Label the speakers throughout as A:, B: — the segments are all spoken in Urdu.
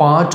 A: 5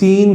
A: 3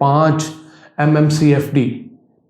A: 5 MMCFD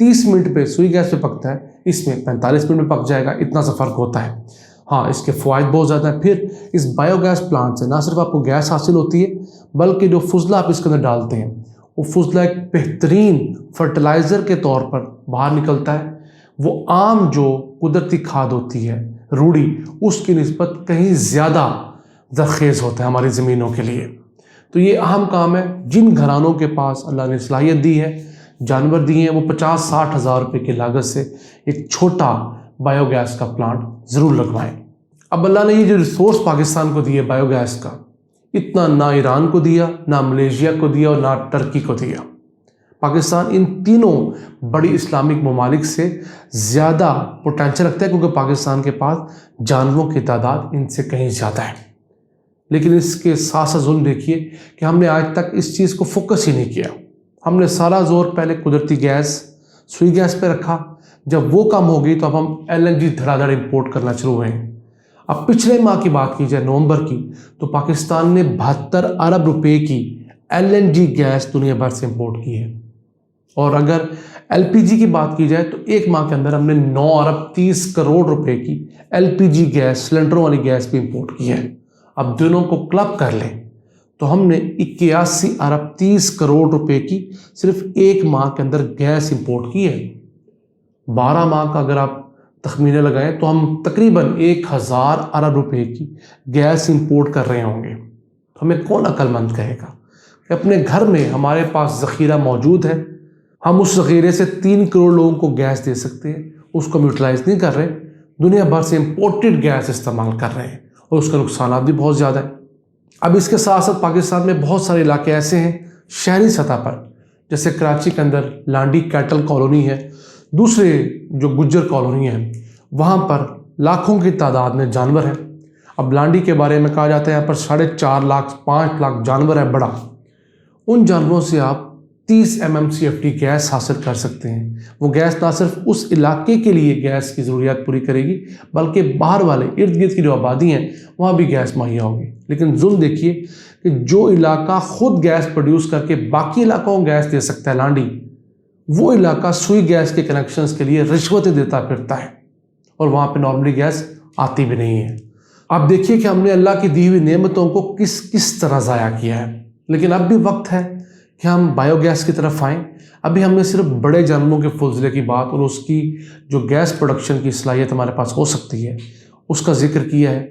A: 30 منٹ پہ سوئی گیس پہ پکتا ہے، اس میں 45 منٹ میں پک جائے گا، اتنا سا فرق ہوتا ہے۔ ہاں، اس کے فوائد بہت زیادہ ہیں۔ پھر اس بایو گیس پلانٹ سے نہ صرف آپ کو گیس حاصل ہوتی ہے، بلکہ جو فضلہ آپ اس کے اندر ڈالتے ہیں وہ فضلہ ایک بہترین فرٹیلائزر کے طور پر باہر نکلتا ہے۔ وہ عام جو قدرتی کھاد ہوتی ہے روڑی، اس کی نسبت کہیں زیادہ زرخیز ہوتا ہے ہماری زمینوں کے لیے۔ تو یہ اہم کام ہے۔ جن گھرانوں کے پاس اللہ نے صلاحیت دی ہے، جانور دیے ہیں، وہ 50-60 ہزار روپے کی لاگت سے ایک چھوٹا بایو گیس کا پلانٹ ضرور لگوائیں۔ اب اللہ نے یہ جو ریسورس پاکستان کو دیا بایو گیس کا، اتنا نہ ایران کو دیا، نہ ملیشیا کو دیا، اور نہ ترکی کو دیا۔ پاکستان ان تینوں بڑی اسلامک ممالک سے زیادہ پوٹینشل رکھتا ہے، کیونکہ پاکستان کے پاس جانوروں کی تعداد ان سے کہیں زیادہ ہے۔ لیکن اس کے ساتھ ساتھ ظلم دیکھیے کہ ہم نے آج تک اس چیز کو فوکس ہی نہیں کیا۔ ہم نے سارا زور پہلے قدرتی گیس، سوئی گیس پہ رکھا۔ جب وہ کم ہو گئی تو اب ہم LNG دھڑا دھڑ امپورٹ کرنا شروع ہوئے ہیں۔ اب پچھلے ماہ کی بات کی جائے، نومبر کی، تو پاکستان نے 72 ارب روپے کی LNG گیس دنیا بھر سے امپورٹ کی ہے۔ اور اگر LPG کی بات کی جائے تو ایک ماہ کے اندر ہم نے 9 ارب 30 کروڑ روپے کی LPG گیس، سلنڈروں والی گیس بھی امپورٹ کی ہے۔ اب دونوں کو کلب کر لیں تو ہم نے 81 ارب 30 کروڑ روپے کی صرف ایک ماہ کے اندر گیس امپورٹ کی ہے۔ 12 ماہ کا اگر آپ تخمینے لگائیں تو ہم تقریباً 1000 ارب روپے کی گیس امپورٹ کر رہے ہوں گے۔ تو ہمیں کون عقل مند کہے گا کہ اپنے گھر میں ہمارے پاس ذخیرہ موجود ہے، ہم اس ذخیرے سے 3 کروڑ لوگوں کو گیس دے سکتے ہیں، اس کو ہم یوٹیلائز نہیں کر رہے، دنیا بھر سے امپورٹڈ گیس استعمال کر رہے ہیں، اور اس کا نقصانات بھی بہت زیادہ ہیں۔ اب اس کے ساتھ ساتھ پاکستان میں بہت سارے علاقے ایسے ہیں شہری سطح پر، جیسے کراچی کے اندر لانڈی کیٹل کالونی ہے، دوسرے جو گجر کالونی ہیں، وہاں پر لاکھوں کی تعداد میں جانور ہیں۔ اب لانڈی کے بارے میں کہا جاتا ہے یہاں پر 4.5 لاکھ 5 لاکھ جانور ہے بڑا۔ ان جانوروں سے آپ 30 MMCFD گیس حاصل کر سکتے ہیں۔ وہ گیس نہ صرف اس علاقے کے لیے گیس کی ضروریات پوری کرے گی، بلکہ باہر والے ارد گرد کی جو آبادی ہیں وہاں بھی گیس مہیا ہوگی۔ لیکن ظلم دیکھیے کہ جو علاقہ خود گیس پروڈیوس کر کے باقی علاقوں کو گیس دے سکتا ہے، لانڈی، وہ علاقہ سوئی گیس کے کنیکشنز کے لیے رشوتیں دیتا پھرتا ہے، اور وہاں پہ نارملی گیس آتی بھی نہیں ہے۔ اب دیکھیے کہ ہم نے اللہ کی دی ہوئی نعمتوں کو کس طرح ضائع کیا ہے۔ لیکن اب بھی وقت ہے کہ ہم بایو گیس کی طرف آئیں۔ ابھی ہم نے صرف بڑے جانوروں کے فضلے کی بات اور اس کی جو گیس پروڈکشن کی صلاحیت ہمارے پاس ہو سکتی ہے اس کا ذکر کیا ہے۔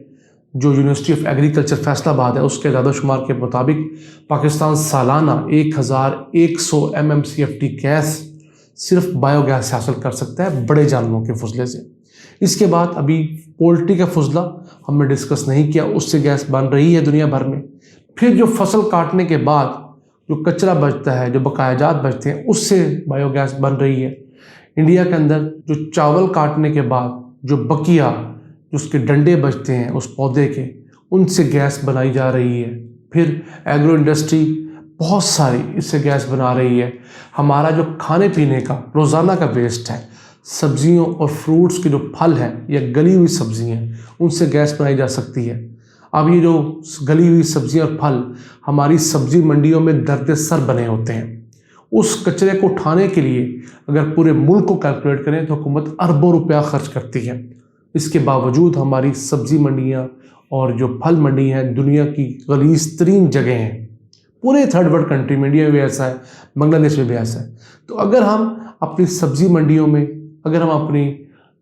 A: جو یونیورسٹی آف ایگریکلچر فیصل آباد ہے، اس کے اعداد و شمار کے مطابق پاکستان سالانہ 1100 MMCFD گیس صرف بایو گیس سے حاصل کر سکتا ہے، بڑے جانوروں کے فضلے سے۔ اس کے بعد ابھی پولٹری کا فضلہ ہم نے ڈسکس نہیں کیا، اس سے گیس بن رہی ہے دنیا بھر میں۔ پھر جو فصل کاٹنے کے بعد جو کچرا بچتا ہے، جو بقایا جات بچتے ہیں، اس سے بایو گیس بن رہی ہے۔ انڈیا کے اندر جو چاول کاٹنے کے بعد جو بقیہ جو اس کے ڈنڈے بچتے ہیں اس پودے کے، ان سے گیس بنائی جا رہی ہے۔ پھر ایگرو انڈسٹری بہت ساری اس سے گیس بنا رہی ہے۔ ہمارا جو کھانے پینے کا روزانہ کا ویسٹ ہے، سبزیوں اور فروٹس کے جو پھل ہیں یا گلی ہوئی سبزی ہیں، ان سے گیس بنائی جا سکتی ہے۔ اب یہ جو گلی ہوئی سبزیاں اور پھل ہماری سبزی منڈیوں میں درد سر بنے ہوتے ہیں، اس کچرے کو اٹھانے کے لیے اگر پورے ملک کو کیلکولیٹ کریں تو حکومت اربوں روپیہ خرچ کرتی ہے۔ اس کے باوجود ہماری سبزی منڈیاں اور جو پھل منڈی ہیں دنیا کی غلیظ ترین جگہ ہیں، پورے تھرڈ ورلڈ کنٹری میں، انڈیا میں بھی ایسا ہے، بنگلہ دیش میں بھی ایسا ہے۔ تو اگر ہم اپنی سبزی منڈیوں میں، اگر ہم اپنی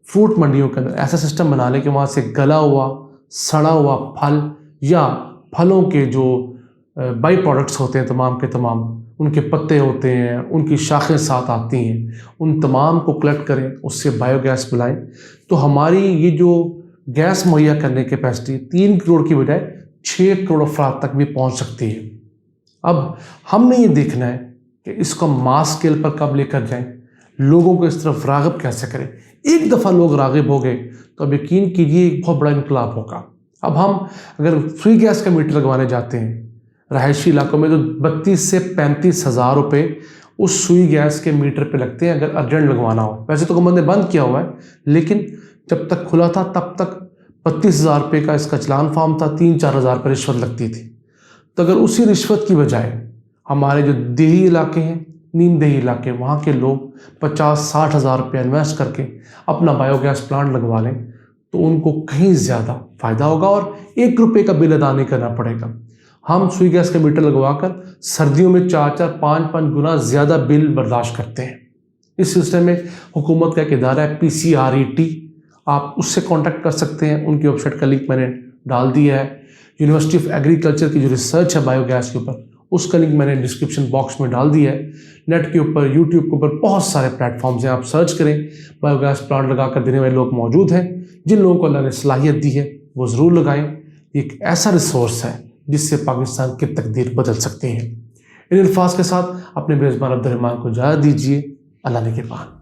A: فروٹ منڈیوں کے اندر ایسا سسٹم بنا لیں کہ وہاں سے گلا ہوا سڑا ہوا پھل یا پھلوں کے جو بائی پروڈکٹس ہوتے ہیں تمام کے تمام، ان کے پتے ہوتے ہیں، ان کی شاخیں ساتھ آتی ہیں، ان تمام کو کلیکٹ کریں، اس سے بایو گیس بنائیں، تو ہماری یہ جو گیس مہیا کرنے کی کیپیسٹی 3 کروڑ کی بجائے 6 کروڑ افراد تک بھی پہنچ سکتی ہے۔ اب ہم نے یہ دیکھنا ہے کہ اس کو ماس اسکیل پر کب لے کر جائیں، لوگوں کو اس طرف راغب کیسے کریں۔ ایک دفعہ لوگ راغب ہو گئے تو اب یقین کیجیے ایک بہت بڑا انقلاب ہوگا۔ اب ہم اگر فری گیس کا میٹر لگوانے جاتے ہیں رہائشی علاقوں میں تو 32 سے 35 ہزار روپے اس سوئی گیس کے میٹر پہ لگتے ہیں اگر ارجنٹ لگوانا ہو۔ ویسے تو گورنمنٹ نے بند کیا ہوا ہے، لیکن جب تک کھلا تھا تب تک 32 ہزار روپے کا اس کا چلان فارم تھا، 3-4 ہزار روپے رشوت لگتی تھی۔ تو اگر اسی رشوت کی بجائے ہمارے جو دیہی علاقے ہیں نیم دہی علاقے وہاں کے لوگ 50-60 ہزار روپیہ انویسٹ کر کے اپنا بایو گیس پلانٹ لگوا لیں تو ان کو کہیں زیادہ فائدہ ہوگا اور 1 روپے کا بل ادا نہیں کرنا پڑے گا۔ ہم سوئی گیس کا میٹر لگوا کر سردیوں میں 4-4 5-5 گنا زیادہ بل برداشت کرتے ہیں۔ اس سلسلے میں حکومت کا ایک ادارہ ہے PCRET، آپ اس سے کانٹیکٹ کر سکتے ہیں، ان کی ویب سائٹ کا لنک میں نے ڈال دیا ہے۔ یونیورسٹی آف ایگریکلچر کی جو ریسرچ ہے بایو گیس کے اوپر، اس کا لنک میں نے ڈسکرپشن باکس میں ڈال دیا ہے۔ نیٹ کے اوپر، یوٹیوب کے اوپر بہت سارے پلیٹ فارمز ہیں، آپ سرچ کریں، بایو گیس پلانٹ لگا کر دینے والے لوگ موجود ہیں۔ جن لوگوں کو اللہ نے صلاحیت دی ہے وہ ضرور لگائیں، یہ ایک ایسا ریسورس ہے جس سے پاکستان کی تقدیر بدل سکتے ہیں۔ ان الفاظ کے ساتھ اپنے میزبان عبد الرحمان کو اجازت دیجیے۔ اللہ نگہبان۔